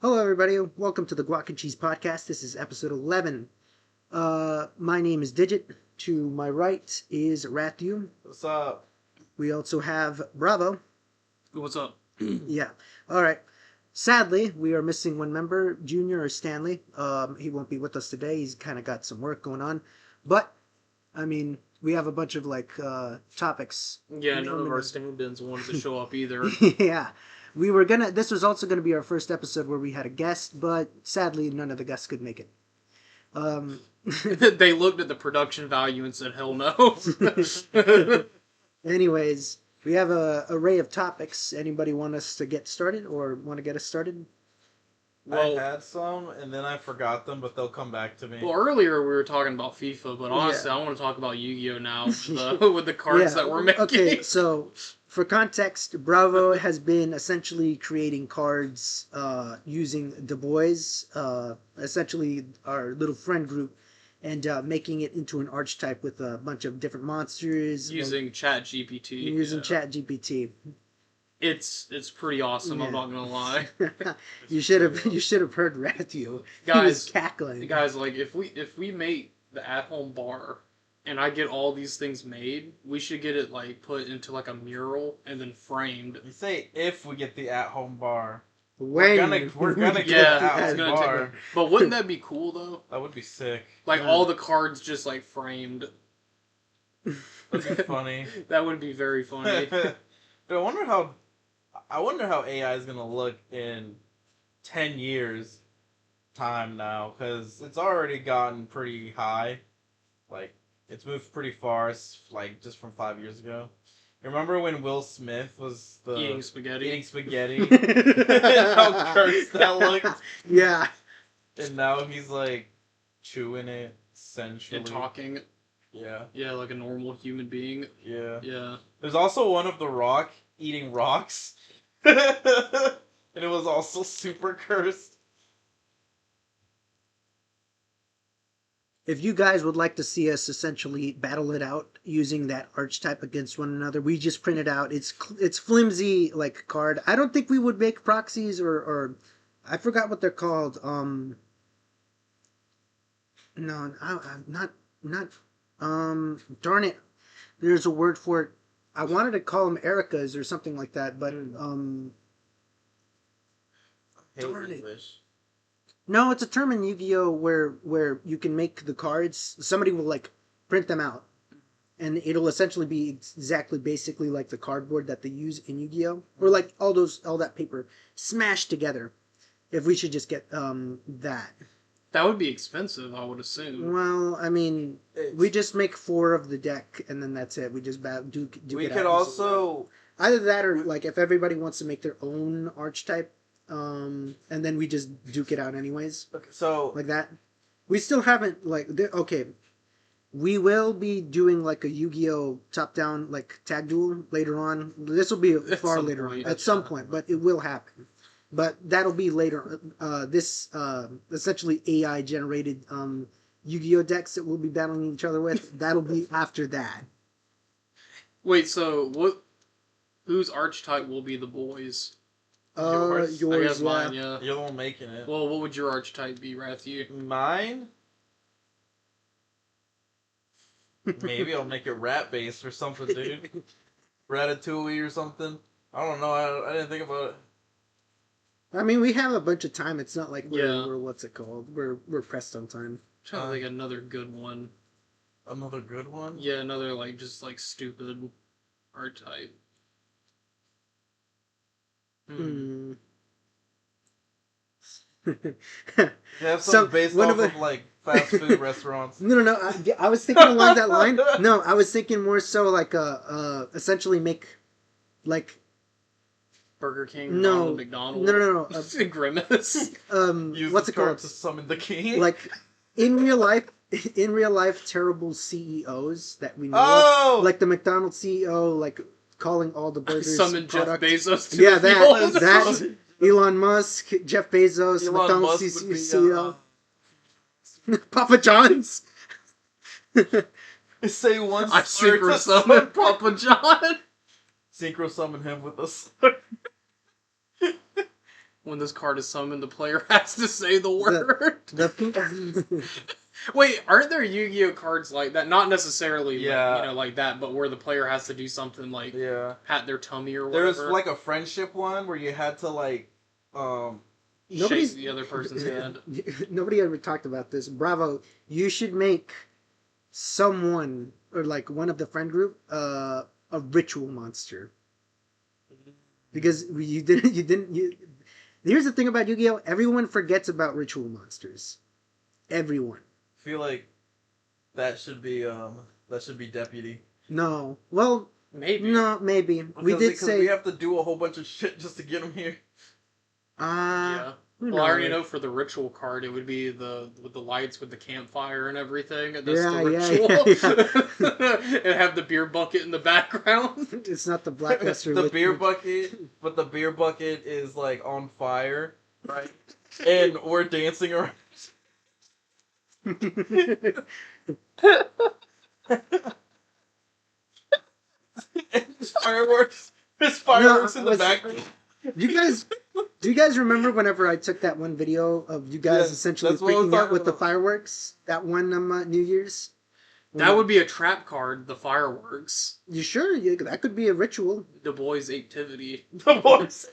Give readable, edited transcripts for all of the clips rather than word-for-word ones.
Hello, everybody. Welcome to the Guac and Cheese Podcast. This is episode 11. My name is Digit. To my right is Rathu. What's up? We also have Bravo. What's up? Yeah. All right. Sadly, we are missing one member, Junior or Stanley. He won't be with us today. He's kind of got some work going on. But, I mean, we have a bunch of, topics. Yeah, none of our stand-ins wanted to show up either. Yeah. This was also going to be our first episode where we had a guest, but sadly, none of the guests could make it. They looked at the production value and said, hell no. Anyways, we have a array of topics. Anybody want us to get started or want to get us started? I had some, and then I forgot them, but they'll come back to me. Well, earlier we were talking about FIFA, but honestly, I want to talk about Yu-Gi-Oh! Now with the cards that we're making. Okay, so for context, Bravo has been essentially creating cards using Du Bois, essentially our little friend group, and making it into an archetype with a bunch of different monsters. Using ChatGPT. Using ChatGPT. It's pretty awesome. Yeah. I'm not gonna lie. You should have heard Rathu. Guys, he was cackling. Guys, like if we make the at-home bar, and I get all these things made, we should get it like put into like a mural and then framed. You say if we get the at-home bar. We're gonna get the at-home bar. But wouldn't that be cool though? That would be sick. Like all the cards just like framed. That'd be funny. That would be very funny. But I wonder how AI is gonna look in 10 years time now, because it's already gotten pretty high. Like, it's moved pretty far, like, just from 5 years ago. Remember when Will Smith was eating spaghetti? How cursed that looked? Yeah. And now he's, like, chewing it sensually. And talking. Yeah. Yeah, like a normal human being. Yeah. Yeah. There's also one of The Rock eating rocks. And it was also super cursed. If you guys would like to see us essentially battle it out using that archetype against one another, we just printed out. It's flimsy like card. I don't think we would make proxies or I forgot what they're called. No, not. Darn it. There's a word for it. I wanted to call them Ericas or something like that, but darn it. No, it's a term in Yu-Gi-Oh! where you can make the cards. Somebody will like print them out, and it'll essentially be exactly basically like the cardboard that they use in Yu-Gi-Oh! Or like all that paper smashed together. If we should just get that. That would be expensive, I would assume. Well, I mean, we just make 4 of the deck, and then that's it. We just do we it could out. also Either that or like if everybody wants to make their own archetype, and then we just duke it out anyways. Okay, so like that. We still haven't okay. We will be doing like a Yu-Gi-Oh! Top-down like tag duel later on. This will be far later on at some point, but it will happen. But that'll be later. This essentially AI generated Yu-Gi-Oh! Decks that we'll be battling each other with. That'll be after that. Wait, so what? Whose archetype will be the boys? Yours. Yours, I guess mine, yeah. You're the one making it. Well, what would your archetype be, Rathu? Mine? Maybe I'll make it rat-based or something, dude. Ratatouille or something. I don't know. I didn't think about it. I mean, we have a bunch of time. It's not like we're what's it called? We're pressed on time. I'm trying to think of another good one. Another good one? Yeah, another just stupid archetype. Hmm. You have some based off of like fast food restaurants. No. I was thinking along that line. No, I was thinking more so like essentially make like Burger King, no McDonald's. No. Grimace. Use what's the it called? card to summon the king. Like in real life, terrible CEOs that we know of, like the McDonald's CEO, like calling all the burgers. Summon Jeff Bezos to yeah, the field. that Elon Musk, Jeff Bezos, Elon McDonald's Musk would be, CEO, Papa John's. Say one I synchro summon Papa John. Synchro summon him with a When this card is summoned, the player has to say the word. The Wait, aren't there Yu-Gi-Oh cards like that? Not necessarily, Yeah. like, like that, but where the player has to do something like Yeah. pat their tummy or There whatever. was like a friendship one where you had to like, Shake the other person's hand. Nobody ever talked about this. Bravo, you should make someone or like one of the friend group a ritual monster. Because here's the thing about Yu-Gi-Oh! Everyone forgets about ritual monsters. Everyone. feel like that should be deputy. No. Well, Maybe. no, maybe. We did Because say we have to do a whole bunch of shit just to get them here. Yeah. who Well, I already knows? know for the ritual card, it would be with the lights with the campfire and everything. That's Yeah, the ritual. And have the beer bucket in the background. It's not the Blackluster. The beer bucket, but the beer bucket is like on fire, right? And we're dancing around. Fireworks. There's fireworks in the background. Do you guys remember whenever I took that one video of you guys Yeah, essentially that's what I was freaking out talking with the about. fireworks? That one New Year's? That would be a trap card, the fireworks. You sure? That could be a ritual. The boys' activity. The boys.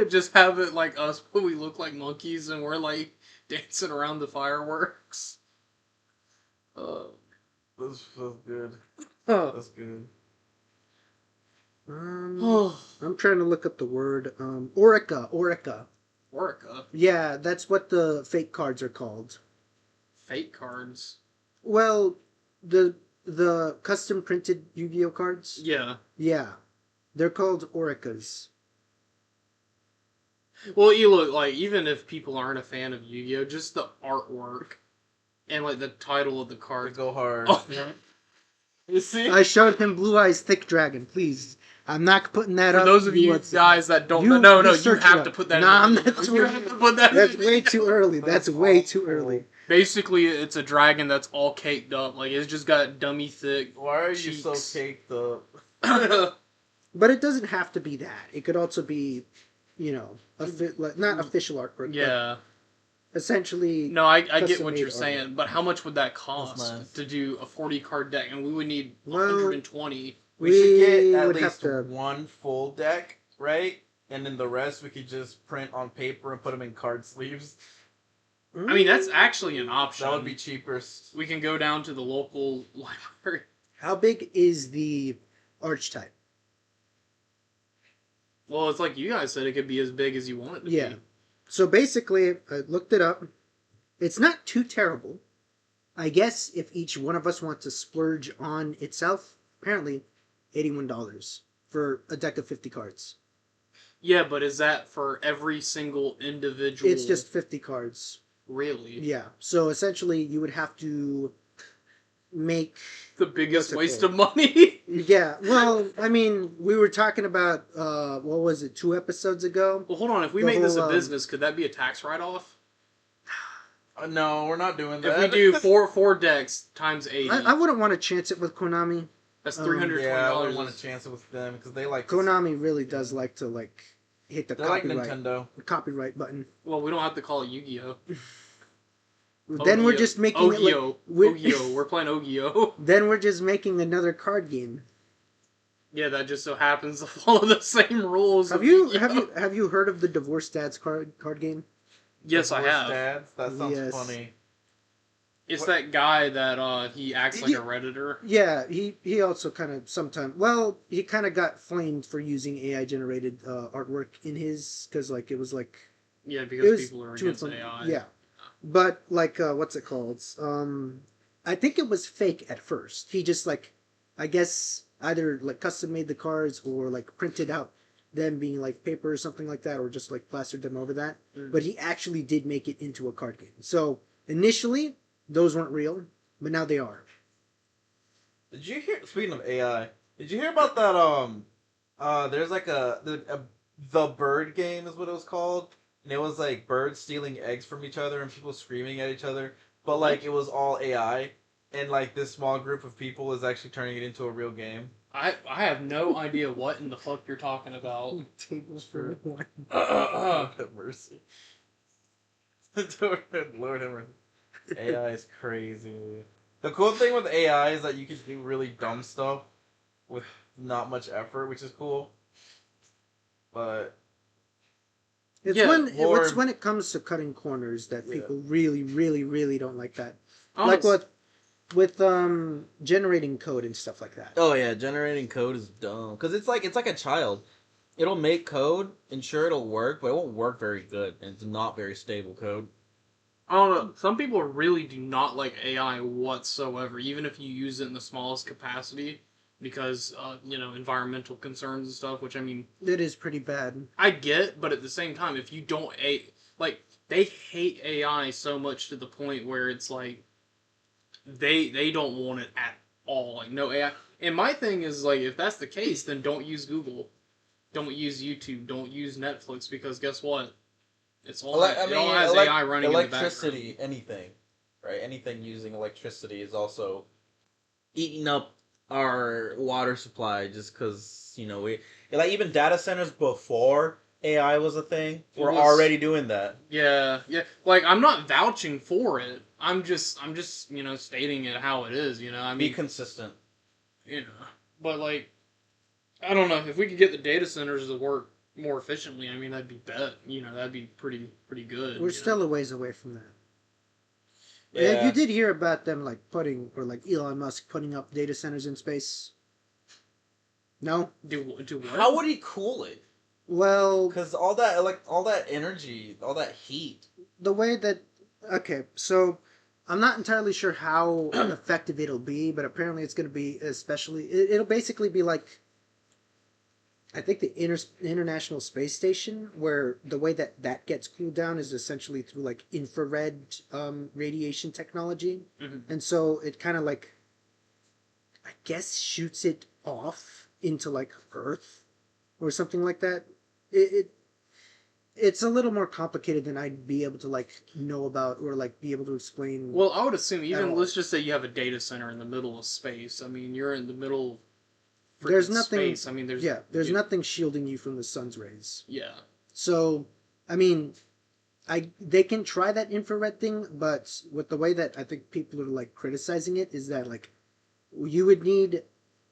Just have it like us, but we look like monkeys and we're like dancing around the fireworks. That's good. Oh. That's good. I'm trying to look up the word. Orica. Orca. Yeah, that's what the fake cards are called. Fake cards. Well, the custom printed Yu-Gi-Oh cards. Yeah. Yeah, they're called Oricas. Well, you look like, even if people aren't a fan of Yu-Gi-Oh, just the artwork and like the title of the To card. go hard. Oh, You see? I showed him Blue Eyes Thick Dragon. Please, I'm not putting that for up. those of you What's- guys that don't You- know, no, you you search it have up. to put that Nah, in the I'm video. not You doing have it. to put that in That's the way video. too early. That's way too early. Basically, it's a dragon that's all caked up. Like, it's just got dummy thick. Why are you so cheeks. caked up? But it doesn't have to be that. It could also be, not official artwork. Yeah. But essentially. No, I get what custom-made you're art. saying, but how much would that cost nice. to do a 40 card deck? And we would need Well, 120. We should get at would least have to. one full deck, right? And then the rest we could just print on paper and put them in card sleeves. I mean, that's actually an option. That would be cheapest. We can go down to the local library. How big is the archetype? Well, it's like you guys said, it could be as big as you want it to Yeah. be. So basically, I looked it up. It's not too terrible. I guess if each one of us wants to splurge on itself, apparently $81 for a deck of 50 cards. Yeah, but is that for every single individual? It's just 50 cards. Really? Yeah. So essentially, you would have to make. The biggest What's it waste called? of money? Yeah. Well, I mean, we were talking about what was it, 2 episodes ago? Well, hold on. If we The make this a whole, business, could that be a tax write-off? No, we're not doing that. If we do four decks times 80, I wouldn't want to chance it with Konami. that's um, $320. Yeah, I wouldn't want to chance it with them because they like Konami really does like to hit the They're like copyright Nintendo. button. Well, we don't have to call it Yu-Gi-Oh. Then we're just making it Ogio. we're- Ogio. We're playing Ogio. Then we're just making another card game. Yeah, that just so happens to follow the same rules. Have of you Yu-Gi-Oh. have you heard of the Divorce Dads card game? Yes, I Divorced have. Dads? That sounds Yes. funny. It's What- that guy that he acts Did like you- a redditor. Yeah, he also kind of sometimes. Well, he kind of got flamed for using AI generated artwork in his because it was Yeah, it because was people are too against fun- AI. Yeah, but what's it called? I think it was fake at first. He just I guess either custom made the cards or printed out them being paper or something like that, or just plastered them over that. Mm. But he actually did make it into a card game. So initially those weren't real, but now they are. Did you hear? Speaking of AI, did you hear about that? There's the bird game is what it was called, and it was birds stealing eggs from each other and people screaming at each other, but it was all AI, and this small group of people is actually turning it into a real game. I have no idea what in the fuck you're talking about. Tables for one. Lord have mercy. Lord have mercy. AI is crazy. The cool thing with AI is that you can do really dumb stuff with not much effort, which is cool. But It's Yeah, it's when it comes to cutting corners that people really, really, really don't like that. Like with generating code and stuff like that. oh yeah, generating code is dumb because it's like a child. It'll make code and sure it'll work, but it won't work very good, and it's not very stable code. I don't know. Some people really do not like AI whatsoever, even if you use it in the smallest capacity, because environmental concerns and stuff. Which I mean, It is pretty bad. I get, but at the same time, if you don't like they hate AI so much to the point where it's like they don't want it at all. Like no AI. And my thing is like, if that's the case, then don't use Google, don't use YouTube, don't use Netflix, because guess what? It's all it all has AI running in the background. Electricity, anything, right? Anything using electricity is also eating up our water supply just because we like even data centers before AI was a thing were already doing that. Yeah. Like I'm not vouching for it. I'm just stating it how it is. I mean, Be consistent. But like, I don't know if we could get the data centers to work more efficiently. I mean, that'd be that'd be pretty good. We're still a ways away from that. Yeah, You did hear about them like Elon Musk putting up data centers in space. No. Do what? How would he cool it? Well, Because all that energy, all that heat. the way that so I'm not entirely sure how effective it'll be, but apparently it's going to be it'll basically be like I think the International Space Station, where the way that gets cooled down is essentially through like infrared radiation technology, and so it kind of like I guess shoots it off into like Earth or something like that. It's a little more complicated than I'd be able to like know about or like be able to explain. Well, I would assume let's just say you have a data center in the middle of space. I mean, you're in the middle. There's nothing. Space. I mean, there's nothing shielding you from the sun's rays. Yeah. So, I mean, they can try that infrared thing, but with the way that I think people are like criticizing it is that like you would need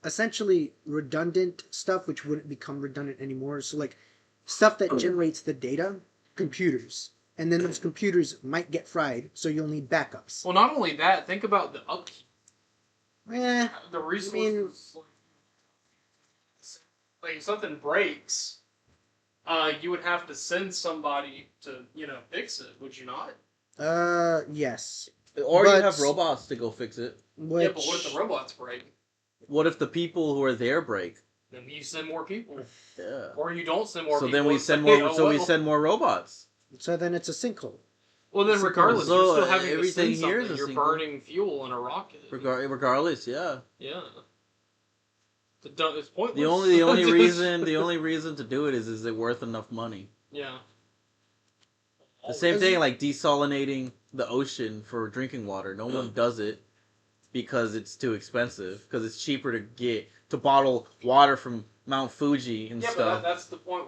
essentially redundant stuff which wouldn't become redundant anymore. So like stuff that generates the data, computers, and then those computers might get fried, so you'll need backups. Well, not only that, think about the upkeep. The resources. Like if something breaks, you would have to send somebody to fix it. Would you not? Yes. Or you have robots to go fix it. Yeah, but what if the robots break? What if the people who are there break? Then you send more people. Yeah. Or you don't send more people. So then we send more. We send more robots. So then it's a sinkhole. Well, then regardless, you're still having to send here something. You're burning fuel in a rocket. Regardless, yeah. Yeah. It's pointless. The only reason to do it is it worth enough money? Yeah. The same thing like desalinating the ocean for drinking water. No one does it because it's too expensive. Because it's cheaper to bottle water from Mount Fuji and stuff. Yeah, but that's the point.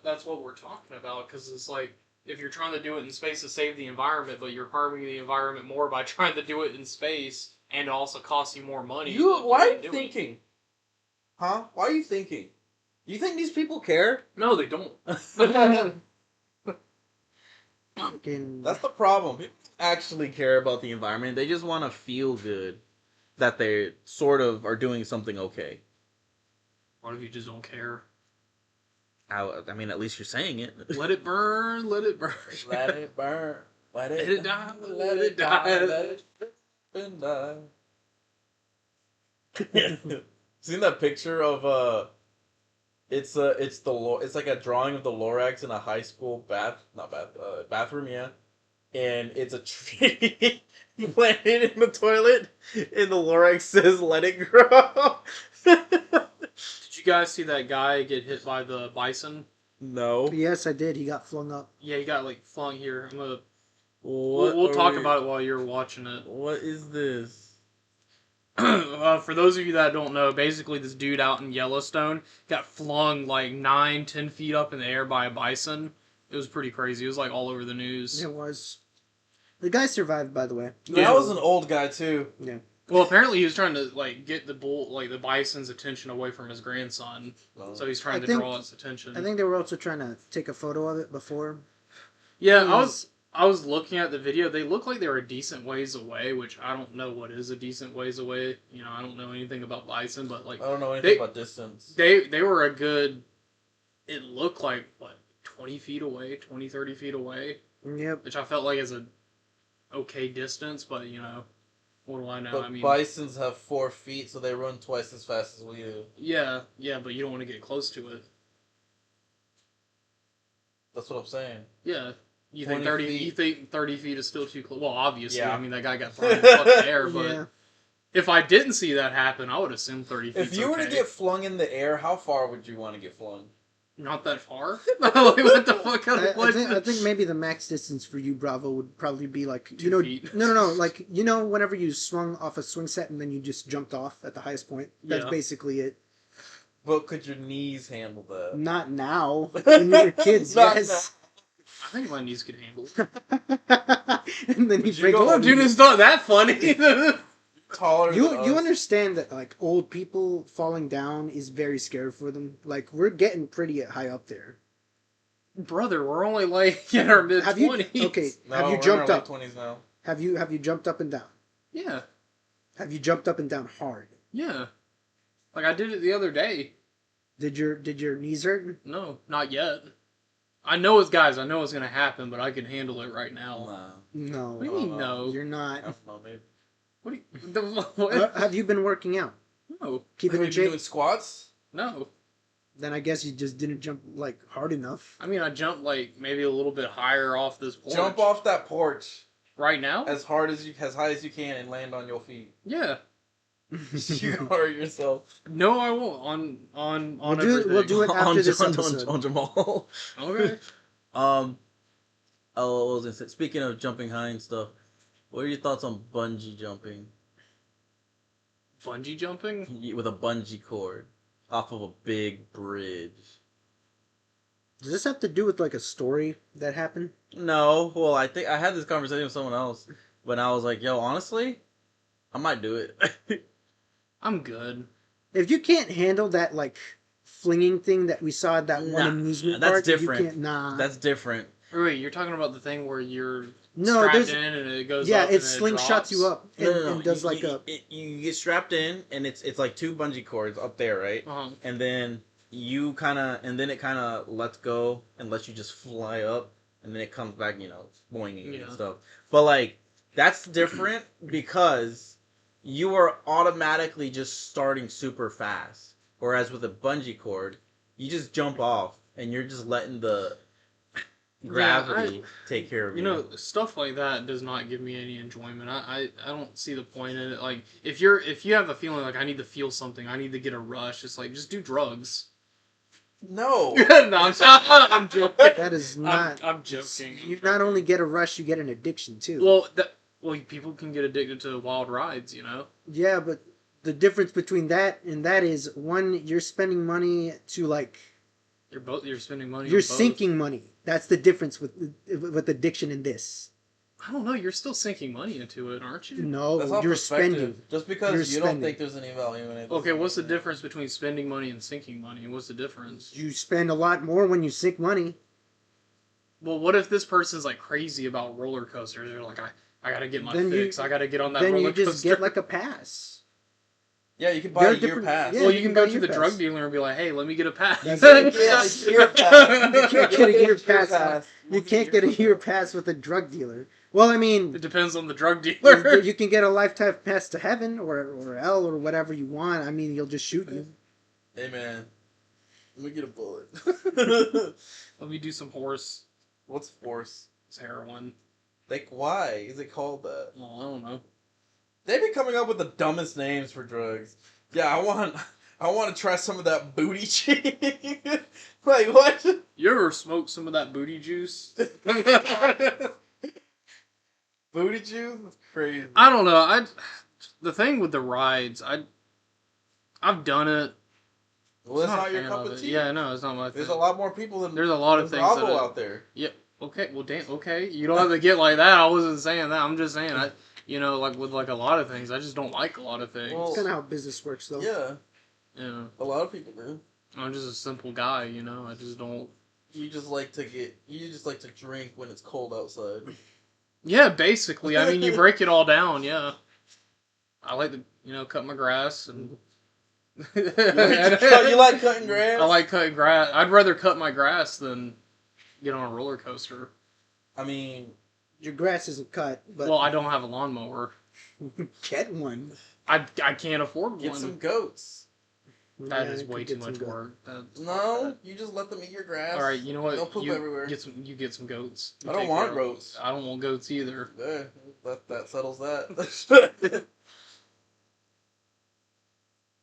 That's what we're talking about. Because it's like if you're trying to do it in space to save the environment, but you're harming the environment more by trying to do it in space, and it also costs you more money. Why are you thinking? Huh? Why are you thinking? You think these people care? No, they don't. That's the problem. People actually care about the environment. They just want to feel good that they sort of are doing something okay. What if you just don't care? I mean, at least you're saying it. Let it burn. Let it burn. Let it burn. Let it die. Let it die. Let it die. Seen that picture of it's like a drawing of the Lorax in a high school bathroom, yeah, and it's a tree planted in the toilet, and the Lorax says "Let it grow." Did you guys see that guy get hit by the bison? No. Yes, I did. He got flung up. Yeah, he got like flung here. I'm gonna. We'll talk about it while you're watching it. What is this? For those of you that don't know, basically this dude out in Yellowstone got flung like 9, 10 feet up in the air by a bison. It was pretty crazy. It was like all over the news. It was. The guy survived, by the way. That was an old guy too. Yeah. Well, apparently he was trying to like get the bison's attention away from his grandson. So he's trying to draw its attention. I think they were also trying to take a photo of it before. Yeah, I was looking at the video. They look like they were a decent ways away, which I don't know what is a decent ways away. You know, I don't know anything about bison, but like I don't know anything about distance. They were a good. It looked like what 20 feet away, 20, 30 feet away. Yep. Which I felt like is a okay distance, but you know, what do I know? But I mean, bisons have 4 feet, so they run twice as fast as we do. Yeah, but you don't want to get close to it. That's what I'm saying. Yeah. You think 30 feet. You think 30 feet is still too close? Well, obviously, yeah. I mean that guy got thrown in the fucking air, but Yeah. if I didn't see that happen, I would assume 30 feet. If you were to get flung in the air, how far would you want to get flung? Not that far. Like, what the fuck? I think maybe the max distance for you, Bravo, would probably be like 2 feet. No. Like whenever you swung off a swing set and then you just jumped off at the highest point. That's basically it. But could your knees handle that? Not now. When you were kids, yes. I think my knees could handle. And then you break. Oh, dude, it's not that funny. Taller. You understand that like old people falling down is very scary for them. Like we're getting pretty high up there. Brother, we're only like in our mid 20s. Okay, No, have you we're jumped in our up? late 20s now. Have you jumped up and down? Yeah. Have you jumped up and down hard? Yeah. Like I did it the other day. Did your knees hurt? No, not yet. I know it's gonna happen, but I can handle it right now. No. What do you mean no? You're not. I don't know, maybe. What do you, what? Have you been working out? No. Keeping Have in you been shape? doing squats? No. Then I guess you just didn't jump like hard enough. I mean, I jumped like maybe a little bit higher off this porch. Jump off that porch right now? as high as you can and land on your feet. Yeah. You hurt yourself. No, I won't. On We'll do it after this episode. on Jamal. Okay. Oh, I was gonna say, speaking of jumping high and stuff, what are your thoughts on bungee jumping? Bungee jumping? With a bungee cord off of a big bridge. Does this have to do with like a story that happened? No, well, I think I had this conversation with someone else, but I was like, yo, honestly, I might do it. I'm good. If you can't handle that like flinging thing that we saw at that one amusement that's park, different. You can't, That's different. Wait, you're talking about the thing where you're No, strapped in and it goes up it and slingshots drops? you up and does you get strapped in, and it's like 2 bungee cords up there, right? Uh-huh. And then it kind of lets go and lets you just fly up, and then it comes back, boinging and stuff. But like that's different because you are automatically just starting super fast, whereas with a bungee cord, you just jump off and you're just letting the gravity take care of you. You know, stuff like that does not give me any enjoyment. I don't see the point in it. Like if you have a feeling like I need to feel something, I need to get a rush, it's like just do drugs. No. No, I'm joking. That is not. I'm joking. You not only get a rush, you get an addiction too. Well, people can get addicted to wild rides, Yeah, but the difference between that and that is one, you're spending money to like. You're spending money. You're on both. sinking money. That's the difference with addiction in this. I don't know. You're still sinking money into it, aren't you? No, That's not you're perspective. spending. Just because You're don't spending. think there's any value in it. Okay, what's the difference between spending money and sinking money? What's the difference? You spend a lot more when you sink money. Well, what if this person's like crazy about roller coasters? They're like, I gotta get my Then you- fix. I gotta get on that Then roller you just coaster. get like a pass. Yeah, you can buy There are a year different- pass. yeah. Well, you you can can go buy to the your drug pass. dealer and be like, "Hey, let me get a pass." You can't get a year pass. You can't get a year pass. You can't get a year pass with a drug dealer. Well, I mean, It depends on the drug dealer. you can get a lifetime pass to heaven or hell or whatever you want. I mean, he'll just shoot you. Hey man, let me get a bullet. Let me do some horse. What's force? It's heroin. Like, why is it called that? Well, I don't know. They've been coming up with the dumbest names for drugs. Yeah, I want to try some of that booty cheek. Like, what? You ever smoked some of that booty juice? Booty juice? That's crazy. I don't know. the thing with the rides, I've done it. Well, it's I'm not a your fan cup of of it. tea. Yeah, no, it's not my There's thing. a lot more people than There's a lot of than things Bravo that out there. Yep. Okay. Well, damn. Okay. You don't have to get like that. I wasn't saying that. I'm just saying like with like a lot of things, I just don't like a lot of things. Well, It's kind of how business works, though. Yeah, Yeah. a lot of people do. I'm just a simple guy. I just don't. You just like to drink when it's cold outside. Yeah, basically. I mean, you break it all down. Yeah. I like to cut my grass and. You like cutting grass? I like cutting grass. I'd rather cut my grass than get on a roller coaster. I mean, Your grass isn't cut, but Well, I don't have a lawnmower. get one. I can't afford get one. some goats. That Yeah, is you way could too get much some work. That's No, you just let them eat your grass. All right, you know what? They'll poop you everywhere. get some goats. I don't want goats. I don't want goats either. Yeah, that settles that.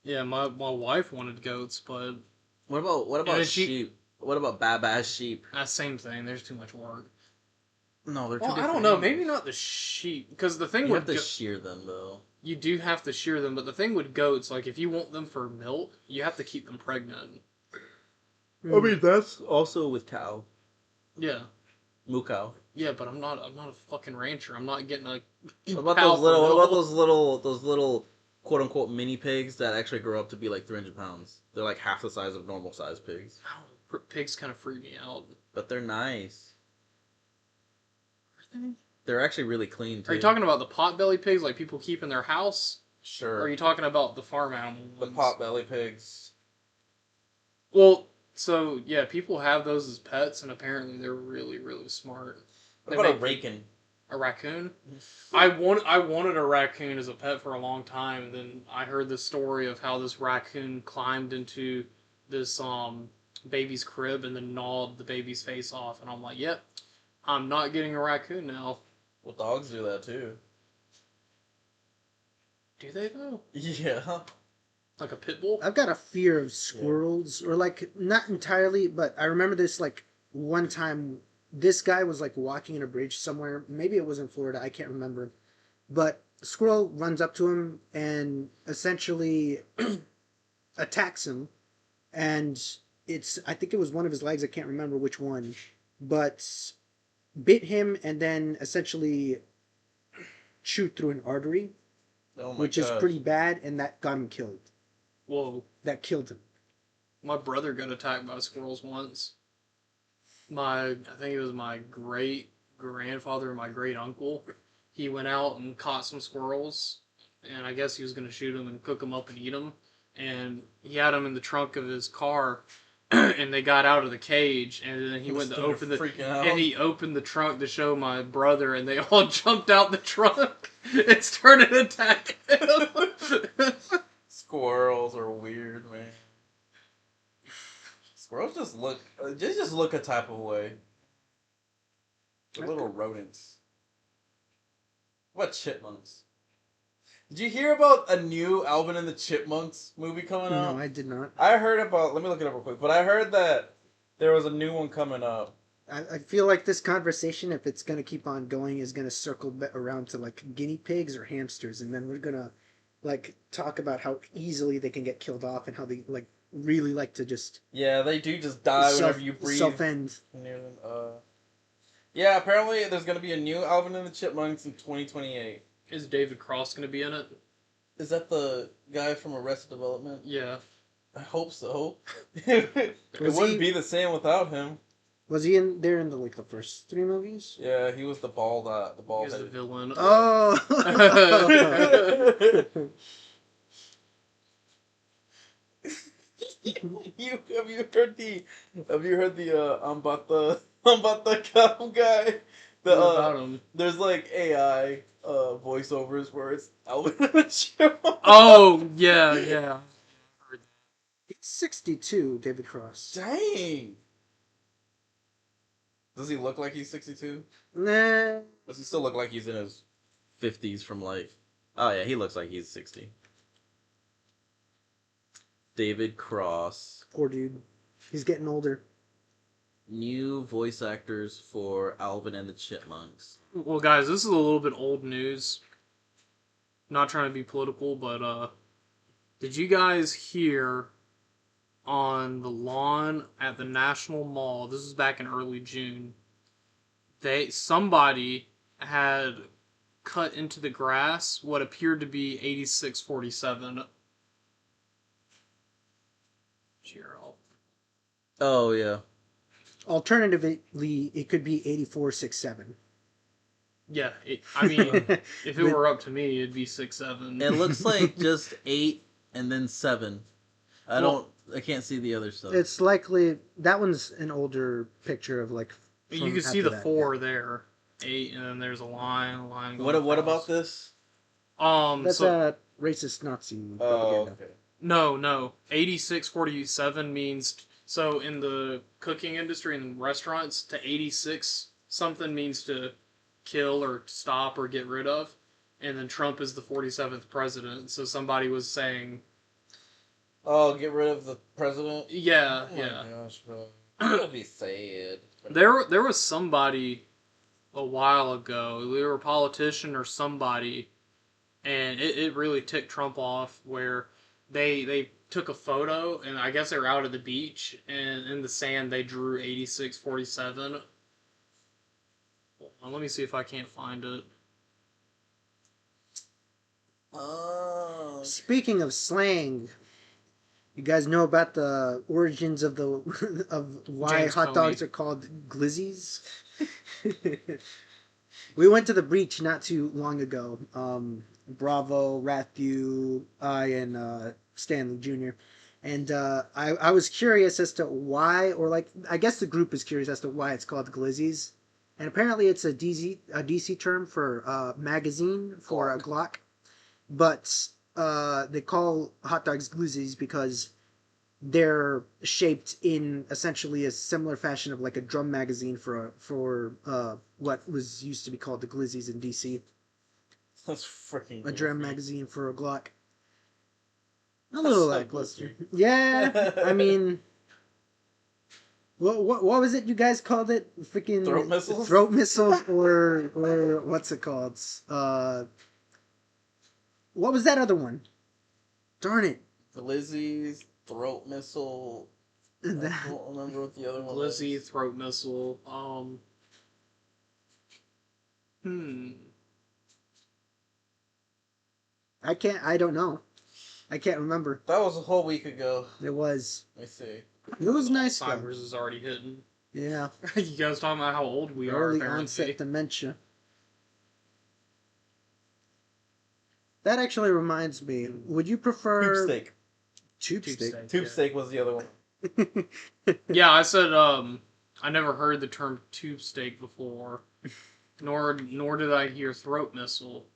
Yeah, my wife wanted goats, but What about And she- sheep? What about bad sheep? that's same thing. There's too much work. No, they're Well, I don't know. Maybe not the sheep, because the thing You with have to shear them though. you do have to shear them. But the thing with goats, like if you want them for milk, you have to keep them pregnant. I mean, that's also with cow, Yeah, moo cow. yeah, but I'm not a fucking rancher. I'm not getting a. What about cow for What about milk. those little quote unquote mini pigs that actually grow up to be like 300 pounds? They're like half the size of normal sized pigs, I don't know, pigs kind of freak me out. but they're nice. They're actually really clean too. Are you talking about the potbelly pigs like people keep in their house? Sure. Or are you talking about the farm animal The ones? potbelly pigs. Well, so yeah, people have those as pets, and apparently they're really, really smart. What They about a make- rakin? A raccoon? I wanted a raccoon as a pet for a long time, and then I heard the story of how this raccoon climbed into this baby's crib and then gnawed the baby's face off, and I'm like, yep, I'm not getting a raccoon now. Well, dogs do that too. Do they though? Yeah. Like a pit bull? I've got a fear of squirrels, or like not entirely, but I remember this like one time. This guy was like walking in a bridge somewhere. Maybe it was in Florida. I can't remember. But a squirrel runs up to him and essentially attacks him. And I think it was one of his legs. I can't remember which one. But bit him and then essentially chewed through an artery, Oh my Oh which is gosh. pretty bad. And that got him killed. Whoa. That killed him. My brother got attacked by squirrels once. I think it was my great grandfather, my great uncle. He went out and caught some squirrels, and I guess he was going to shoot them and cook them up and eat them. And he had them in the trunk of his car, and they got out of the cage. And then he went to Started open the freaking out. and he opened the trunk to show my brother, and they all jumped out the trunk and started attacking him. Squirrels are weird, man. Squirrels just look a type of way. They're little rodents. What about chipmunks? Did you hear about a new Alvin and the Chipmunks movie coming out? No, I did not. I heard about. Let me look it up real quick. But I heard that there was a new one coming up. I feel like this conversation, if it's going to keep on going, is going to circle around to like guinea pigs or hamsters, and then we're going to like talk about how easily they can get killed off and how they like really like to just Yeah, they do just die whenever you breathe self-end. near them. Yeah, apparently there's gonna be a new Alvin and the Chipmunks in 2028. Is David Cross going to be in it? Is that the guy from Arrested Development? Yeah. I hope so. It wouldn't be the same without him. Was he in there in the first 3 movies? Yeah, he was the bald He's the headed. villain. Oh. Have you heard the I'm about the cow guy? What about him? There's like AI voiceovers where it's Alvin and the Chipmunks. Oh, yeah. He's 62, David Cross. Dang. Does he look like he's 62? Nah. Does he still look like he's in his 50s from like. Oh yeah, he looks like he's 60. David Cross. Poor dude. He's getting older. New voice actors for Alvin and the Chipmunks. Well, guys, this is a little bit old news. not trying to be political, but did you guys hear on the lawn at the National Mall? This was back in early June. Somebody had cut into the grass what appeared to be 8647. Cheryl. Oh yeah. Alternatively, it could be 8467. Yeah, I mean, if it were up to me, it'd be 6-7. It looks like just 8 and then 7. I can't see the other stuff. It's likely that one's an older picture of like. You can see the 4 there, 8, and then there's a line. What about this? That's a racist Nazi propaganda. Okay. No. 8647 means, so in the cooking industry and restaurants, to 86 something means to kill or stop or get rid of, and then Trump is the 47th president. So somebody was saying, Oh, get rid of the president? yeah, Oh yeah. my gosh, bro. That'd be sad. There was somebody a while ago, they were a politician or somebody, and it really ticked Trump off, where they took a photo, and I guess they were out at the beach, and in the sand they drew 8647. Let me see if I can't find it. Oh. Speaking of slang, you guys know about the origins of the of why James hot Comey. dogs are called glizzies? We went to the breach not too long ago. Bravo, Rathew, I, and Stanley Jr. And I was curious as to why, or like, I guess the group is curious as to why it's called glizzies. And apparently it's a DC term for magazine for a Glock. But they call hot dogs glizzies because they're shaped in essentially a similar fashion of like a drum magazine for what was used to be called the glizzies in DC. That's freaking A drum magazine for a Glock. A That's little so lackluster. Yeah, I mean, what was it you guys called it? Freaking Throat missiles? Throat missiles, or what's it called? What was that other one? Darn it. Glizzy's throat missile. I don't remember what the other one was. Glizzy, throat missile. I don't know. I can't remember. That was a whole week ago. It was. Let me see. It was nice though. Alzheimer's is already hitting. Yeah. You guys talking about how old we are, Early apparently. onset dementia. That actually reminds me. Would you prefer Tube steak. Tube Tube steak? steak. Tube Yeah. steak was the other one. Yeah, I said I never heard the term tube steak before, nor did I hear throat missile.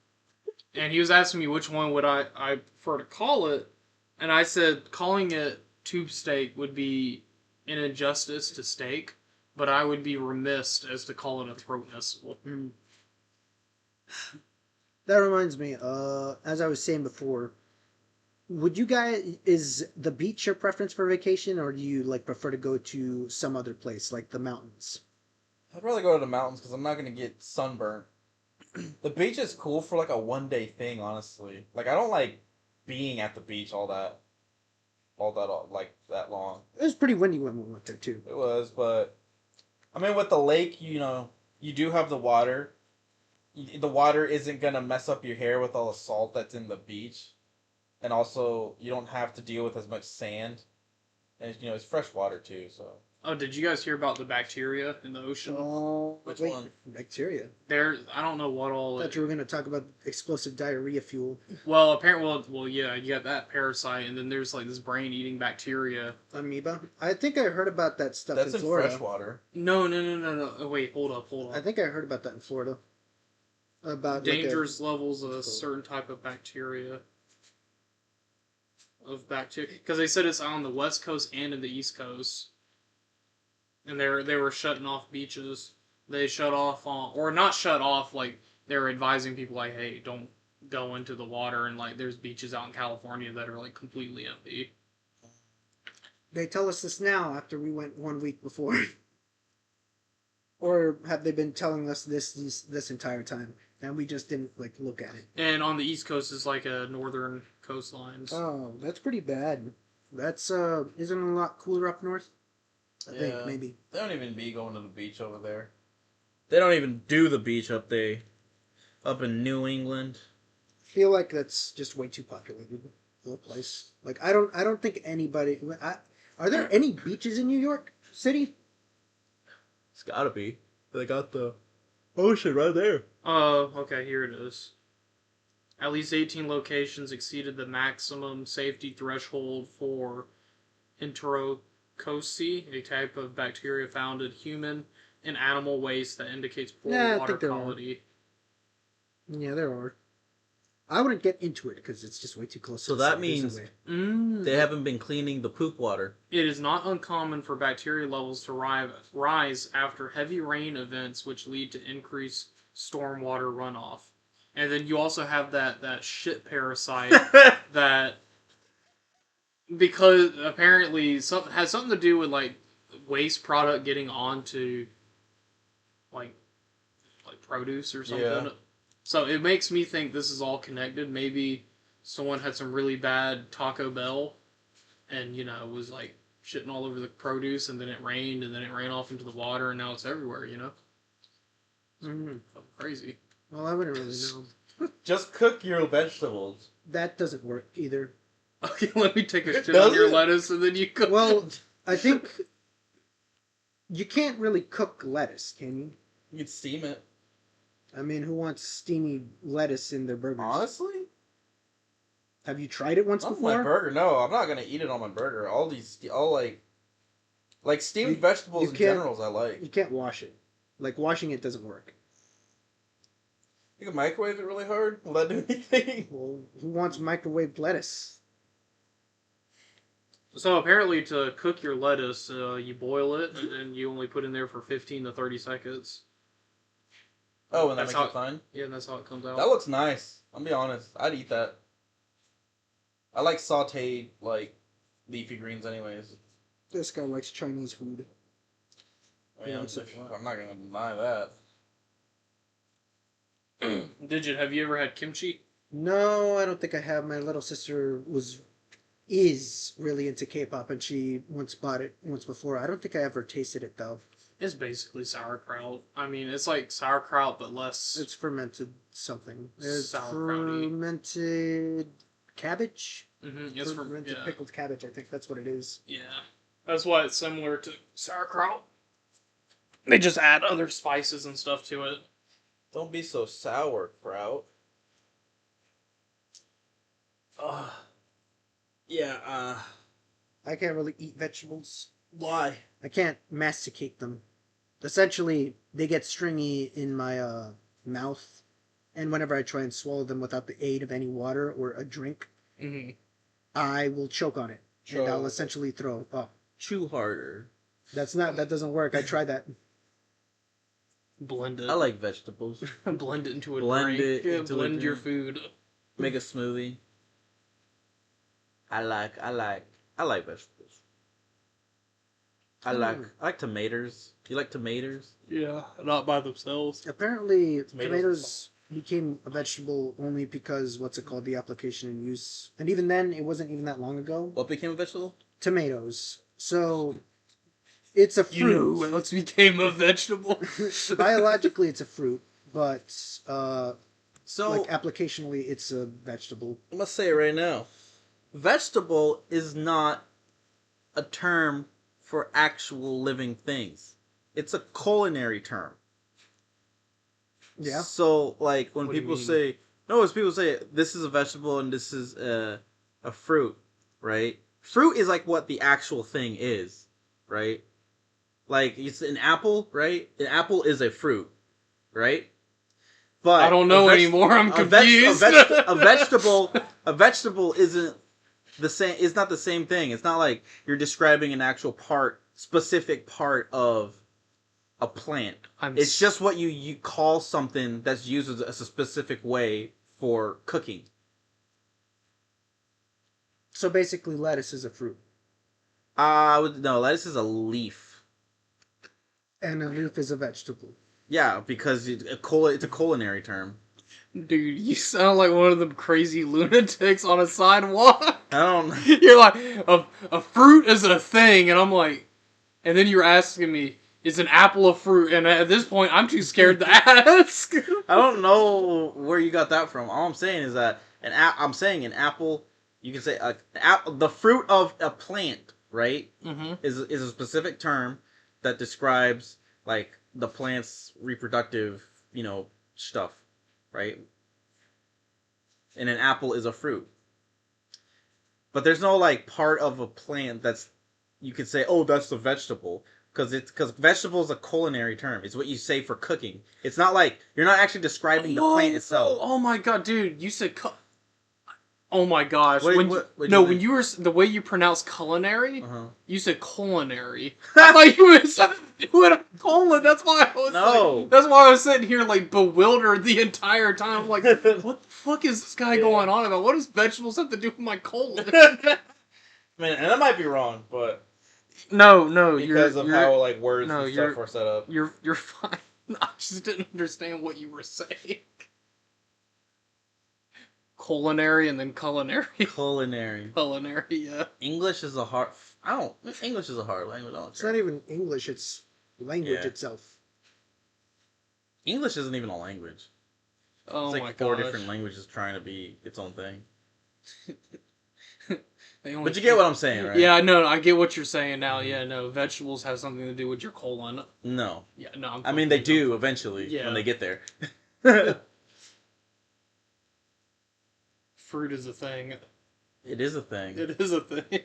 And he was asking me which one would I prefer to call it, and I said calling it tube steak would be an injustice to steak, but I would be remiss as to call it a throat missile. Mm. That reminds me. As I was saying before, would you guys, is the beach your preference for vacation, or do you like prefer to go to some other place like the mountains? I'd rather go to the mountains because I'm not going to get sunburned. The beach is cool for like a one-day thing, honestly. Like, I don't like being at the beach all that long. It was pretty windy when we went there too. It was, but I mean, with the lake, you do have the water. The water isn't gonna mess up your hair with all the salt that's in the beach, and also you don't have to deal with as much sand, and it's fresh water too. So. Oh, did you guys hear about the bacteria in the ocean? Oh, Which wait, one? bacteria. I don't know what all. I thought you were going to talk about explosive diarrhea fuel. Well, apparently, well, yeah, you got that parasite, and then there's like this brain-eating bacteria. Amoeba. I think I heard about that stuff That's in in Florida. fresh water. No. Oh, wait, hold up. I think I heard about that in Florida. About Dangerous levels of a certain type of bacteria. Because they said it's on the West Coast and in the East Coast. And they were shutting off beaches. They shut off or not shut off, like they were advising people like, hey, don't go into the water, and like there's beaches out in California that are like completely empty. They tell us this now after we went 1 week before. Or have they been telling us this entire time? and we just didn't like look at it. And on the East Coast is like a northern coastlines. Oh, that's pretty bad. That's isn't it a lot cooler up north? I think Yeah. maybe. They don't even be going to the beach over there. They don't even do the beach up in New England. I feel like that's just way too populated. The place. Like I don't think anybody. Are there any beaches in New York City? It's gotta be. They got the ocean right there. Oh, okay, here it is. At least 18 locations exceeded the maximum safety threshold for enterococci, a type of bacteria found in human and animal waste that indicates poor Yeah, I water think there are. quality. Yeah, there are. I wouldn't get into it because it's just way too close. So to the that city. There's means no way. they haven't been cleaning the poop water. It is not uncommon for bacteria levels to rise after heavy rain events, which lead to increased stormwater runoff. And then you also have that shit parasite that, because apparently has something to do with like waste product getting onto like produce or something. Yeah. So it makes me think this is all connected. Maybe someone had some really bad Taco Bell and, was like shitting all over the produce, and then it rained, and then it ran off into the water, and now it's everywhere, Mhm. Crazy. Well, I wouldn't really know. Just cook your vegetables. That doesn't work either. Okay, let me take a shit Does on your it? lettuce, and then you cook Well, it. I think you can't really cook lettuce, can you? You can steam it. I mean, who wants steamy lettuce in their burgers? Honestly? Have you tried it once Not before? my burger. No, I'm not gonna eat it on my burger. All steamed vegetables you in can't- general I like. You can't wash it. Like, washing it doesn't work. You can microwave it really hard. Will that do anything? Well, who wants microwave lettuce? So apparently, to cook your lettuce, you boil it, and then you only put in there for 15 to 30 seconds. Oh, and that That's makes how- it fine? Yeah, and that's how it comes out. That looks nice. I'll be honest. I'd eat that. I like sauteed, leafy greens anyways. This guy likes Chinese food. I mean, Yeah, I'm not gonna deny that. Digit, have you ever had kimchi? No, I don't think I have. My little sister is really into K-pop, and she once bought it once before. I don't think I ever tasted it though. It's basically sauerkraut. I mean, it's like sauerkraut, but less. It's fermented something. It's Sauerkrauty. fermented cabbage. It's Fermented pickled cabbage. I think that's what it is. Yeah. That's why it's similar to sauerkraut. They just add other spices and stuff to it. Don't be so sauerkraut. Yeah, I can't really eat vegetables. why? I can't masticate them. Essentially, they get stringy in my mouth, and whenever I try and swallow them without the aid of any water or a drink, Mm-hmm. I will choke on it, and I'll Choke. essentially throw up. Chew harder. That doesn't work. I tried that. Blend it. I like vegetables. Blend it into a Blend drink. it Yeah, into a blend your drink. food. Make a smoothie. I like vegetables. I like tomatoes. You like tomatoes? Yeah, not by themselves. Apparently, Tomatoes. tomatoes became a vegetable only because the application and use, and even then, it wasn't even that long ago. What became a vegetable? Tomatoes. So, it's a fruit. You know who else became a vegetable? Biologically, it's a fruit, but So applicationally, it's a vegetable. I must say it right now. Vegetable is not a term for actual living things. It's a culinary term. Yeah. So, when What do you people mean? say, no, as people say, this is a vegetable and this is a fruit, right? Fruit is what the actual thing is, right? It's an apple, right? An apple is a fruit, right? But I don't know anymore. I'm confused. A vegetable isn't the same. It's not the same thing. It's not like you're describing an actual specific part of a plant. It's just what you call something that's used as a specific way for cooking. So basically, lettuce is a fruit, No, lettuce is a leaf. and a leaf is a vegetable. Yeah, because it's a culinary term. Dude, you sound like one of them crazy lunatics on a sidewalk. I don't. You're like, a fruit is a thing, and I'm like, and then you're asking me, is an apple a fruit? And at this point, I'm too scared to ask. I don't know where you got that from. All I'm saying is that I'm saying an apple. You can say the fruit of a plant, right? Mm-hmm. Is a specific term that describes like the plant's reproductive, stuff, right? And an apple is a fruit. But there's no like part of a plant that's you could say, oh, that's a vegetable, because vegetable is a culinary term. It's what you say for cooking. It's not like you're not actually describing the plant itself. Oh my god, dude, you said oh my gosh. What when you were the way you pronounce culinary, you said culinary. I thought you were said with a colon. That's why I was that's why I was sitting here like bewildered the entire time. I'm like, what the fuck is this guy going on about? What does vegetables have to do with my colon? Man, and I might be wrong, but no, because of how like words and stuff are set up. You're fine. I just didn't understand what you were saying. Culinary and then culinary. Culinary, yeah. English is a hard. English is a hard language. It's not even English. It's language itself. English isn't even a language. Oh it's my like four gosh. different languages trying to be its own thing. But you get what I'm saying, right? Yeah, no, I get what you're saying now. Yeah, no, vegetables have something to do with your colon. No. Yeah, no. I mean, they do eventually when they get there. Fruit is a thing. It is a thing. It is a thing.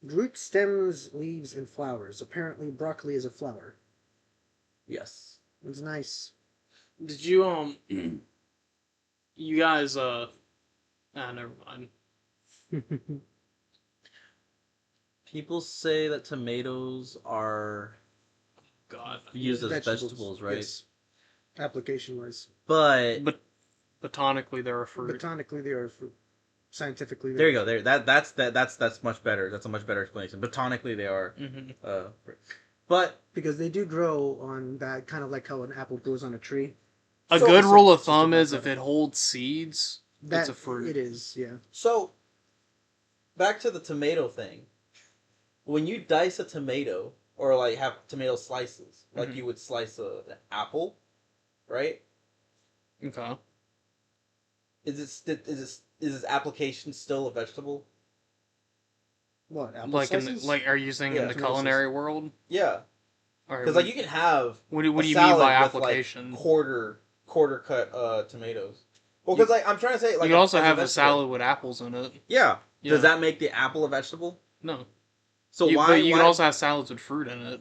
Root, stems, leaves, and flowers. Apparently, broccoli is a flower. Yes. It's nice. Did you you guys never mind. People say that tomatoes are used as vegetables, right? Yes. Application-wise. But botanically, they're a fruit. Botanically, they are a fruit. Scientifically, there you go. There, that's much better. That's a much better explanation. Botanically, they are. But because they do grow on that kind of like how an apple grows on a tree. A good rule of thumb is if it holds seeds, it's a fruit. It is, yeah. So, back to the tomato thing. When you dice a tomato, or like have tomato slices, like you would slice an apple, right? Okay. Is its application still a vegetable? What, apple like slices? Are you saying in the culinary world? Yeah. Because like you can have what do you mean by application? With, like, quarter cut tomatoes. Well, because like I'm trying to say, like you can also have a salad with apples in it. Yeah. Does that make the apple a vegetable? No. So why? But you can also have salads with fruit in it.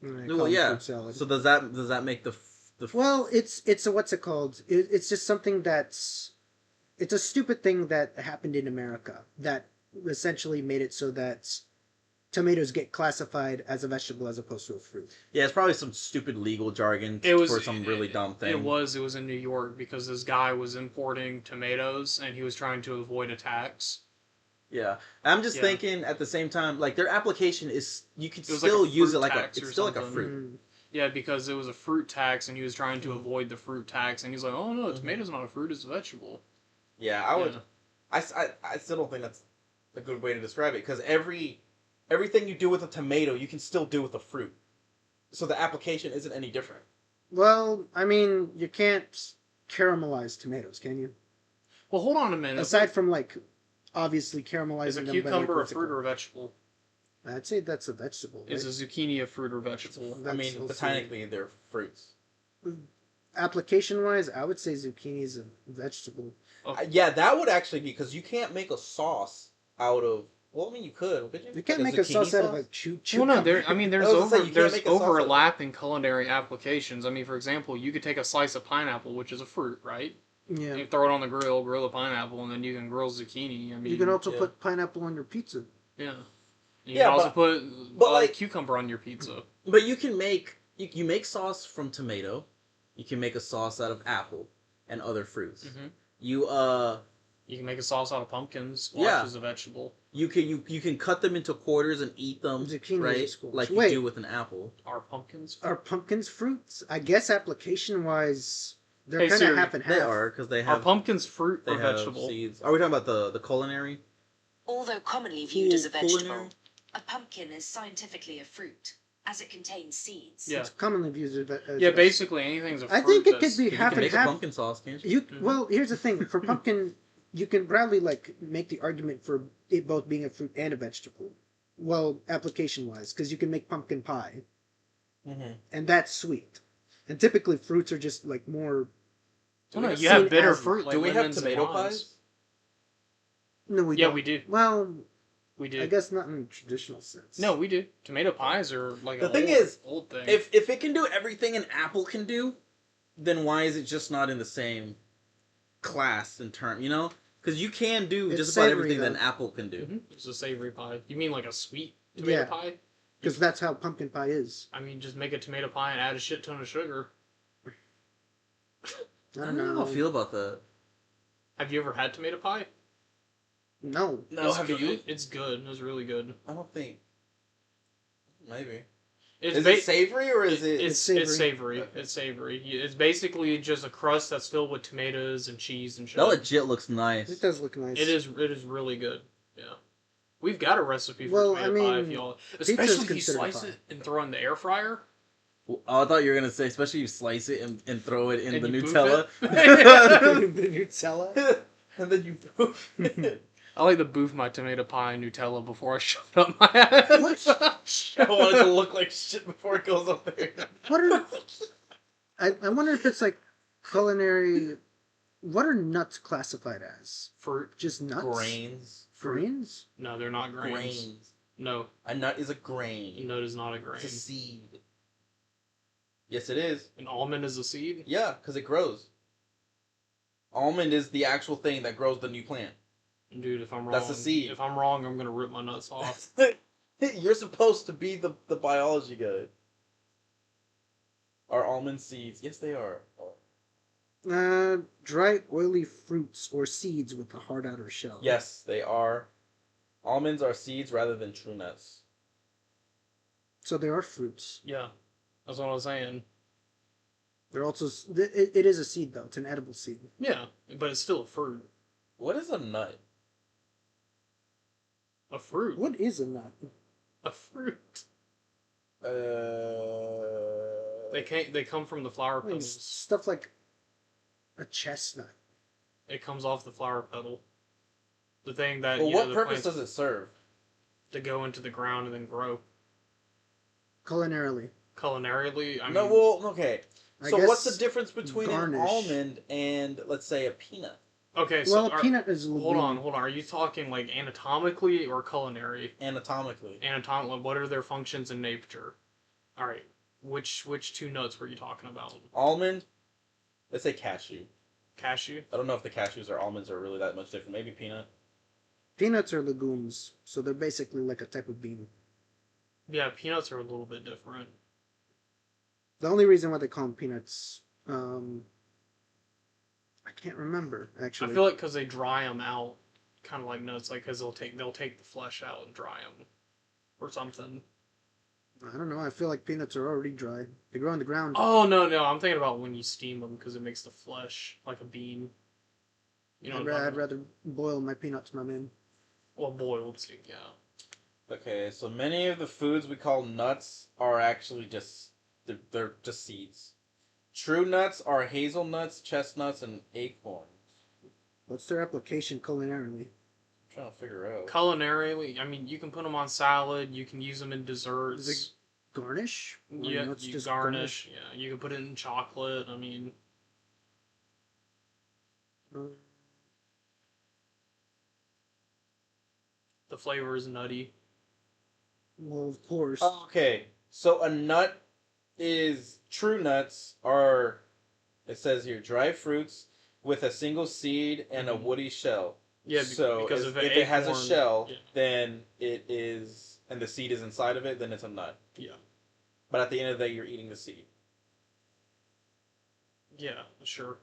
Well, yeah. So does that make the Well, it's a what's it called? It's just something that's it's a stupid thing that happened in America that essentially made it so that tomatoes get classified as a vegetable as opposed to a fruit. Yeah, it's probably some stupid legal jargon for some really dumb thing. It was in New York because this guy was importing tomatoes and he was trying to avoid a tax. Yeah, I'm just thinking at the same time, like their application is you could still use it like it's still like a fruit. Yeah, because it was a fruit tax and he was trying to avoid the fruit tax and he's like, oh no, tomato's not a fruit, it's a vegetable. Yeah, I would. I still don't think that's a good way to describe it because everything you do with a tomato, you can still do with a fruit. So the application isn't any different. Well, I mean, you can't caramelize tomatoes, can you? Well, hold on a minute. Aside from like obviously caramelizing is a them. Cucumber a fruit or a vegetable? I'd say that's a vegetable. Right? Is a zucchini a fruit or vegetable? I mean, botanically, they're fruits. Application-wise, I would say zucchini is a vegetable. Okay. Yeah, that would actually be because you can't make a sauce out of. Well, I mean, you could. You can't make a sauce out of a Well, no, there's overlapping culinary applications. I mean, for example, you could take a slice of pineapple, which is a fruit, right? Yeah. You throw it on the grill the pineapple, and then you can grill zucchini. I mean, you can also put pineapple on your pizza. Yeah. You can also put like cucumber on your pizza. But you can make you make sauce from tomato. You can make a sauce out of apple and other fruits. You You can make a sauce out of pumpkins. Squash Yeah. is a vegetable. You can cut them into quarters and eat them, Zucchini is a right? squash. Like you Wait. do with an apple. Are pumpkins? Are pumpkins fruits? I guess application-wise, they're Hey, kind of Siri, half and half. They are because they Are have pumpkins fruit they or have vegetable? seeds. Are we talking about the culinary? Although commonly viewed as a vegetable, Culinary? a pumpkin is scientifically a fruit, as it contains seeds. Yeah. It's commonly viewed as Yeah, basically anything's a fruit. I think it that's- could be You half can and make a half. pumpkin sauce, can't you? You Mhm. well, here's the thing. For pumpkin, you can probably like make the argument for it both being a fruit and a vegetable. Well, application-wise, because you can make pumpkin pie, Mm-hmm. and that's sweet. And typically, fruits are just like more. No, we you have have bitter as- fruit like do we have lemons and tomato limes. pies? No, we Yeah, don't. we do. Well, We do. I guess not in a traditional sense. No, we do. Tomato pies are like The a thing old, is, old thing. If it can do everything an apple can do, then why is it just not in the same class in term? You know, because you can do It's just about savory, everything that an though. apple can do. Mhm. It's a savory pie. You mean like a sweet tomato Yeah. pie? because that's how pumpkin pie is. I mean, just make a tomato pie and add a shit ton of sugar. I don't know. how I feel about that. Have you ever had tomato pie? No, No, It's have good. you? It's good. It's really good. I don't think. Maybe. It's Is it savory or is it? It's savory? savory. Okay. It's savory. It's basically just a crust that's filled with tomatoes and cheese and shit. That legit looks nice. it does look nice. It is really good. Yeah. We've got a recipe for Well, tomato I pie if mean, y'all, pizza's especially if you considered slice pie. it and throw it in the air fryer. Oh, I thought you were gonna say, especially you slice it and throw it in And the you boof Nutella. the Nutella. And then you poof. I like to boof my tomato pie in Nutella before I shove it up my ass. I want it to look like shit before it goes up there. What are I wonder if it's like culinary. What are nuts classified as? Fruit? Just nuts? Grains. Grains? No, they're not grains. Grains. No, A nut is a grain. nut is not a grain. It's a seed. Yes, it is. An almond is a seed. Yeah, because it grows. Almond is the actual thing that grows the new plant. Dude, if I'm wrong, That's a seed. If I'm wrong, I'm gonna rip my nuts off. You're supposed to be the biology guy. Are almond seeds? Yes, they are. Dry, oily fruits or seeds with a hard outer shell. Yes, they are. Almonds are seeds rather than true nuts. So they are fruits. Yeah, that's what I was saying. They're also. It is a seed though. It's an edible seed. Yeah, but it's still a fruit. What is a nut? A fruit. What is a nut? A fruit. Uh, They come from the flower I mean, petals. stuff like a chestnut. It comes off the flower petal. The thing that Well, you know, what the purpose plants does it serve? to go into the ground and then grow. Culinarily. Culinarily, I mean, No, well, okay. I So what's the guess difference between garnish. an almond and, let's say, a peanut? okay. So Well, a peanut is a hold on. legume. Are you talking like anatomically or culinary? Anatomically. Anatomically, what are their functions in nature? All right. Which two nuts were you talking about? Almond, let's say cashew. Cashew. I don't know if the cashews or almonds are really that much different. Maybe peanut. Peanuts are legumes, so they're basically like a type of bean. Yeah, peanuts are a little bit different. The only reason why they call them peanuts, I can't remember actually. I feel like because they dry them out, kind of like nuts, like because they'll take the flesh out and dry them, or something. I don't know. I feel like peanuts are already dry. They grow on the ground. Oh no, I'm thinking about when you steam them because it makes the flesh like a bean. You know, I'd rather boil my peanuts, my man. well boiled, yeah. Okay, so many of the foods we call nuts are actually just they're just seeds. True nuts are hazelnuts, chestnuts, and acorns. What's their application culinarily? I'm trying to figure out. Culinarily, I mean, you can put them on salad. You can use them in desserts. Is it garnish? Or Yeah, nuts you just garnish. Yeah, you can put it in chocolate. I mean, garnish? the flavor is nutty. Well, of course. Okay, so a nut is true nuts are, it says here, dry fruits with a single seed and a Mhm. woody shell. Yeah, So because if of it has a acorn, shell, yeah. then it is, and the seed is inside of it, then it's a nut. Yeah, But at the end of the day, you're eating the seed. yeah, sure.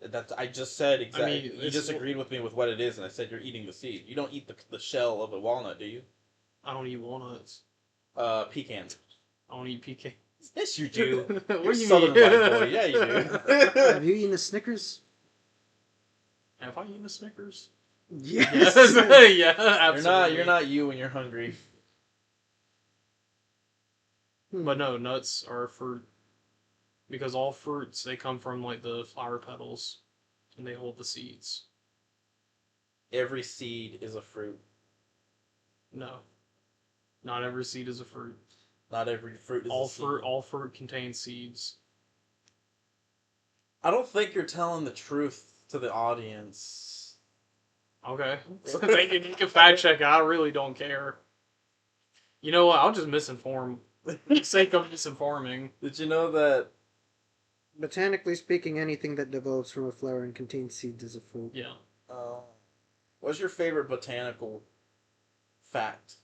That's I just said exactly. mean, You it's- disagreed with me with what it is, and I said you're eating the seed. You don't eat the shell of a walnut, do you? I don't eat walnuts. Pecans. I don't eat pecan. Yes, you do. What You're do you Southern mean? white boy. Yeah, you Have do. you eaten a Snickers? Have I eaten a Snickers? Yes. Yeah, absolutely. You're not you when you're hungry. But no, nuts are fruit. Because all fruits, they come from like the flower petals, and they hold the seeds. Every seed is a fruit. No, not every seed is a fruit. Not every fruit is All a seed. all fruit contains seeds. I don't think you're telling the truth to the audience. Okay, so they can fact check it. I really don't care. You know what? I'll just misinform. For the sake of misinforming. Did you know that? Botanically speaking, anything that develops from a flower and contains seeds is a fruit. Yeah. What's your favorite botanical fact?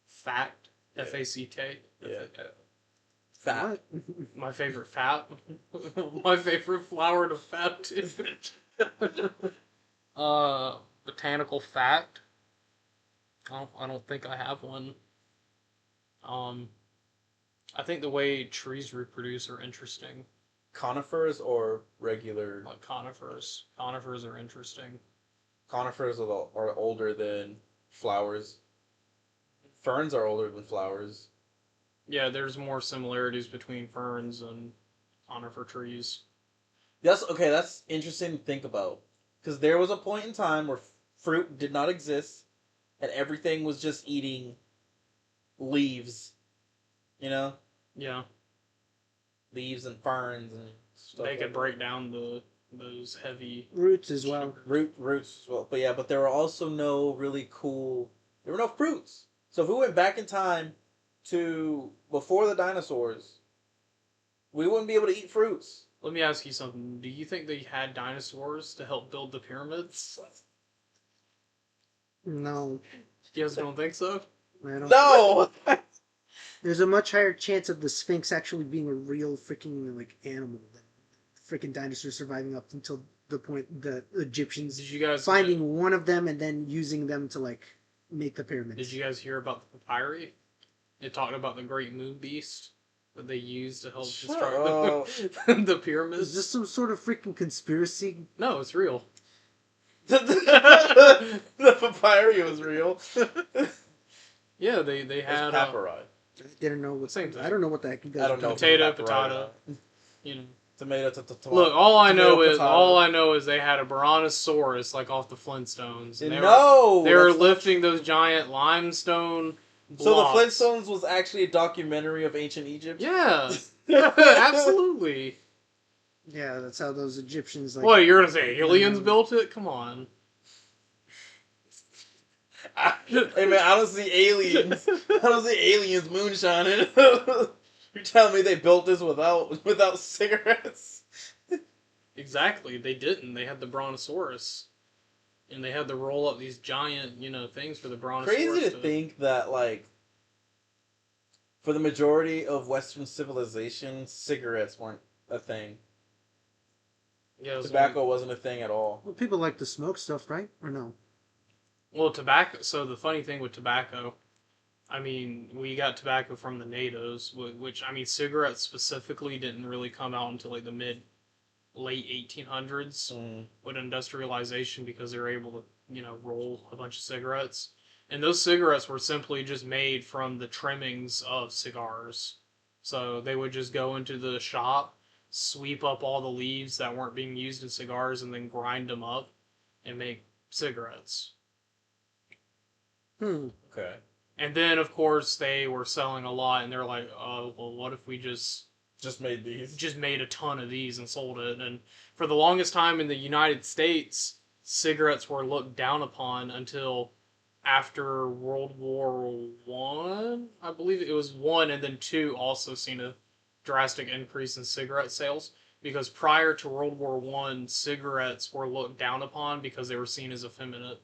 Fact. Yeah. F-A-C-T. Yeah. Fact. What? My favorite fat. My favorite flower to fat to. Botanical fact. I don't think I have one. I think the way trees reproduce are interesting. Conifers or regular? Like conifers. Conifers are interesting. Conifers are older than flowers. Ferns are older than flowers. Yeah, there's more similarities between ferns and conifer trees. That's okay. That's interesting to think about, because there was a point in time where fruit did not exist, and everything was just eating leaves. You know, Yeah, leaves and ferns and stuff. they like could that. break down those heavy. Roots as well. Roots as well. But yeah, but there were also no really cool. There were no fruits. So if we went back in time to before the dinosaurs, we wouldn't be able to eat fruits. Let me ask you something. Do you think they had dinosaurs to help build the pyramids? No, You guys don't think so? I don't. No. There's a much higher chance of the Sphinx actually being a real freaking like animal than freaking dinosaurs surviving up until the point the Egyptians Did you guys finding one of them and then using them to like make the pyramids. Did you guys hear about the papyri? It talked about the great moon beast that they used to help construct the pyramids. Is this some sort of freaking conspiracy? No, it's real. The papyri was real. Yeah, they had It's papyri. I didn't know what. Same thing. I don't know what the heck you guys. I don't are know. talking about. Potato. You know. Tomato. Look, all I know potato. is they had a brontosaurus like off the Flintstones. And they were that's not lifting those giant limestone blocks. So the Flintstones was actually a documentary of ancient Egypt? Yeah. Absolutely. Yeah, that's how those Egyptians like. What, you're gonna say aliens built it? Come on. Hey man, I don't see aliens. I don't see aliens moonshining. You're telling me they built this without cigarettes? Exactly, they didn't. They had the brontosaurus. And they had to roll up these giant, things for the brontosaurus. Crazy to think that, like, for the majority of Western civilization, cigarettes weren't a thing. Yeah, Tobacco wasn't a thing at all. Well, people like to smoke stuff, right? Or no? Well, tobacco. So the funny thing with tobacco, I mean, we got tobacco from the natives, which I mean, cigarettes specifically didn't really come out until like the late 1800s with industrialization because they were able to, roll a bunch of cigarettes. And those cigarettes were simply just made from the trimmings of cigars. So they would just go into the shop, sweep up all the leaves that weren't being used in cigars, and then grind them up and make cigarettes. Okay. And then, of course, they were selling a lot, and they're like, oh, well, what if we just made these? Just made a ton of these and sold it. And for the longest time in the United States, cigarettes were looked down upon until after World War One. I believe it was one, and then two also seen a drastic increase in cigarette sales. Because prior to World War One, cigarettes were looked down upon because they were seen as effeminate.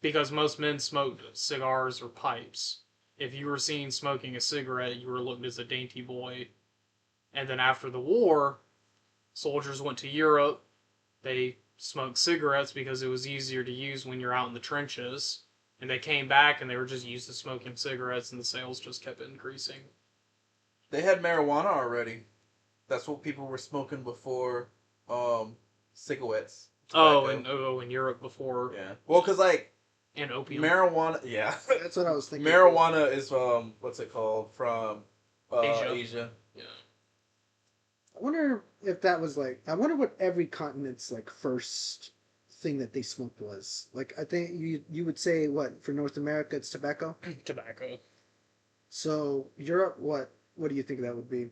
Because most men smoked cigars or pipes. If you were seen smoking a cigarette, you were looked as a dainty boy. And then after the war, Soldiers went to Europe. They smoked cigarettes because it was easier to use when you're out in the trenches. And they came back and they were just used to smoking cigarettes, and the sales just kept increasing. They had marijuana already. That's what people were smoking before cigarettes. Oh, Tobacco. in Europe before. Yeah. Well, because, like, And opium. marijuana... Yeah. That's what I was thinking. Marijuana is, what's it called? From Asia. Yeah. I wonder if that was like. I wonder what every continent's like first thing that they smoked was. Like, I think you would say what for North America it's tobacco. Tobacco. So Europe, what do you think that would be?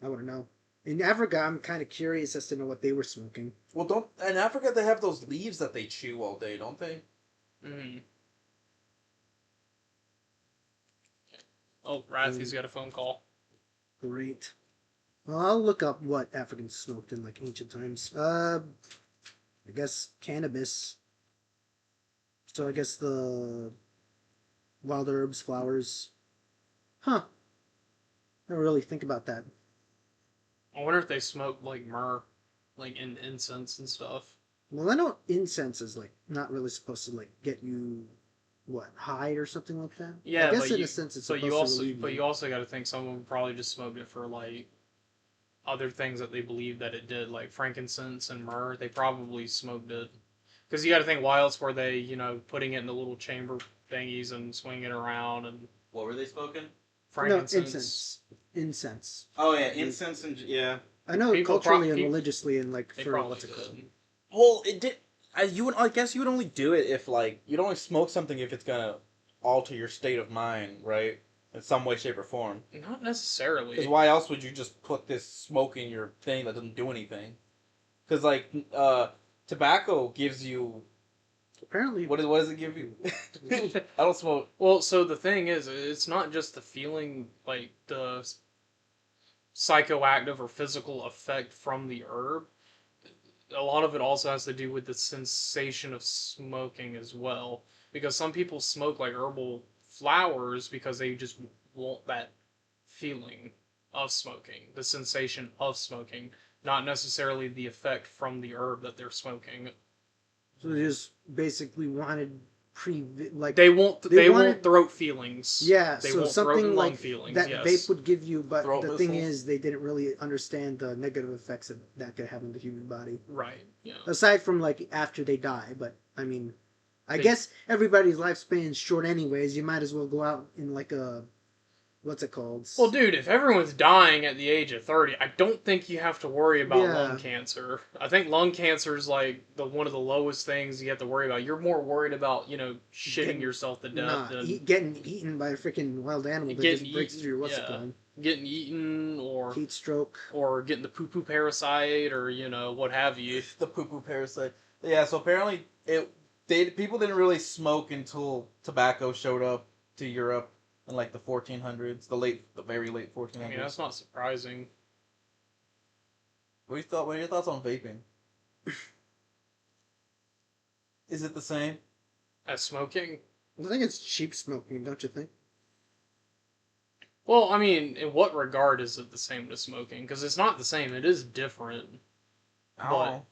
I want to know. In Africa, I'm kind of curious as to know what they were smoking. Well, in Africa they have those leaves that they chew all day, don't they? Mm-hmm. Oh, Rathy's got a phone call. Great. Well, I'll look up what Africans smoked in like ancient times. I guess cannabis. So I guess the wild herbs, flowers. Huh. I don't really think about that. I wonder if they smoked like myrrh, like in incense and stuff. Well, I know incense is like not really supposed to like get you what high or something like that. Yeah, I guess but in you, a sense it's but supposed you to also relieve but you also got to think someone probably just smoked it for like other things that they believed that it did, like frankincense and myrrh. They probably smoked it because you got to think why else were they putting it in the little chamber thingies and swinging it around and What were they smoking? frankincense. No, incense. Incense. Oh yeah, incense and yeah. I know People culturally and people- religiously and like They for probably what's it called. did. Well, it did. I guess you would only do it if like you'd only smoke something if it's gonna alter your state of mind, right? In some way, shape, or form. Not necessarily. Because why else would you just put this smoke in your thing that doesn't do anything? Because like tobacco gives you Apparently, what does it give you? I don't smoke. Well, so the thing is, it's not just the feeling, like the psychoactive or physical effect from the herb. A lot of it also has to do with the sensation of smoking as well. Because some people smoke like herbal flowers because they just want that feeling of smoking, the sensation of smoking, not necessarily the effect from the herb that they're smoking. so they just basically wanted They want wanted- throat feelings. yeah, They so want throat something and lung like feelings. that Yes. vape would give you, but Throat the thing whistles. is they didn't really understand the negative effects that could have on the human body. Right. Yeah. Aside from like after they die, but I mean, I They- guess everybody's lifespan's short anyways. You might as well go out in like a what's it called? Well, dude, if everyone's dying at the age of 30, I don't think you have to worry about Yeah. lung cancer. I think lung cancer is like one of the lowest things you have to worry about. You're more worried about, shitting Getting- yourself to death Nah, than getting eaten by a freaking wild animal that Getting just breaks eaten, through what's it yeah. called? getting eaten Heat stroke. or getting the poo-poo parasite or, what have you. The poo poo parasite. Yeah. So apparently people didn't really smoke until tobacco showed up to Europe in like the 1400s, the very late 1400s. I mean, that's not surprising. What are your thoughts on vaping? Is it the same? As smoking? I think it's cheap smoking, don't you think? Well, I mean, in what regard is it the same to smoking? Because it's not the same. It is different. I don't know.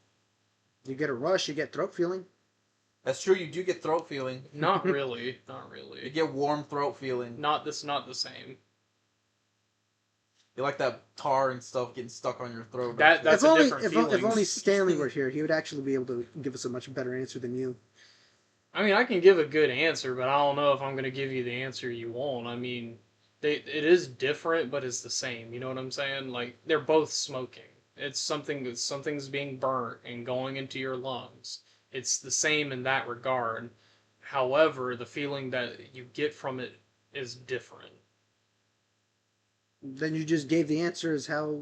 You get a rush, you get throat feeling. That's true. You do get throat feeling. Not really. Not You really. get warm throat feeling. Not the same. You like that tar and stuff getting stuck on your throat. That's if a only, different if, feeling. if only Stanley were here, he would actually be able to give us a much better answer than you. I mean, I can give a good answer, but I don't know if I'm going to give you the answer you want. I mean, it is different, but it's the same. You know what I'm saying? Like, they're both smoking. Something's being burnt and going into your lungs. It's the same in that regard. However, the feeling that you get from it is different. Then you just gave the answer as how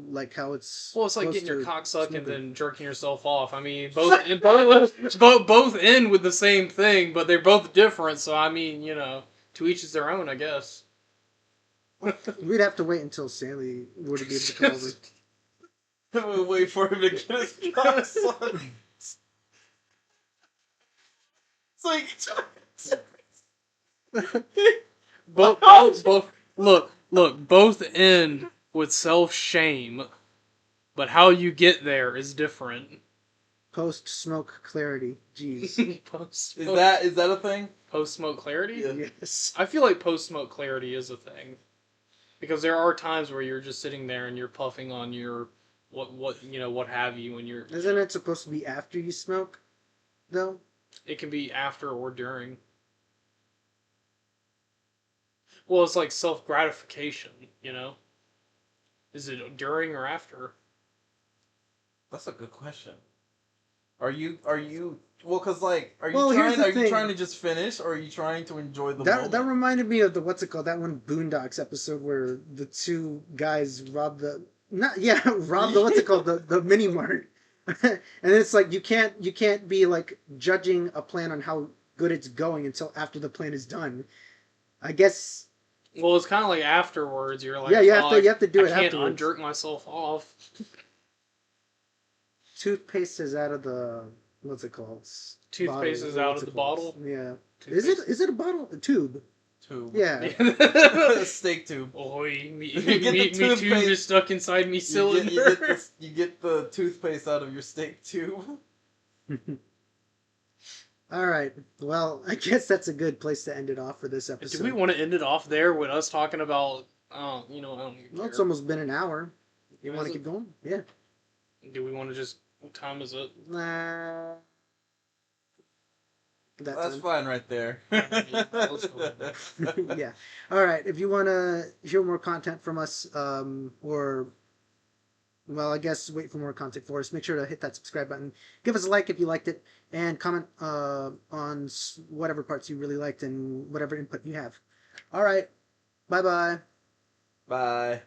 it's. Well, it's like supposed getting your to cock sucked and smoking. then jerking yourself off. I mean, both end with the same thing, but they're both different. So I mean, to each is their own, I guess. We'd have to wait until Stanley were to be able to come over. We'll wait for him to get his cock sucked. It's like Both look, both end with self-shame. but how you get there is different. Post smoke clarity. Jeez. Post Is that a thing? post smoke clarity? Yeah. Yes. I feel like post smoke clarity is a thing. Because there are times where you're just sitting there and you're puffing on your what have you, and you're Isn't it supposed to be after you smoke, though? it can be after or during. Well, it's like self gratification, you know? Is it during or after? That's a good question. Are you well? Cause like, Well, here's the are you thing. trying to just finish, or are you trying to enjoy the That moment? reminded me of the what's it called? That one Boondocks episode where the two guys rob the rob the what's it called, the mini mart, and it's like you can't be like judging a plan on how good it's going until after the plan is done. I guess Well, it's kind of like afterwards. You're like, yeah, you have to do it I can't afterwards. unjerk myself off. Toothpaste is out of the what's it called? Toothpaste is out What's of it the called? bottle. Yeah. Toothpaste. Is it a bottle? A tube? Tube. Yeah. Steak tube. Oi, me You get the me tube toothpaste. is stuck inside me cylinder. You get the toothpaste out of your steak tube. All right. Well, I guess that's a good place to end it off for this episode. Do we want to end it off there with us talking about, I don't even Well, it's care. almost been an hour. You Is want to it? keep going? Yeah. Do we want to just, what time is it? Nah. That's Time. fine right there. Yeah. All right. If you want to hear more content from us, or, well, I guess wait for more content for us, make sure to hit that subscribe button. Give us a like if you liked it, and comment on whatever parts you really liked and whatever input you have. All right. Bye-bye. Bye.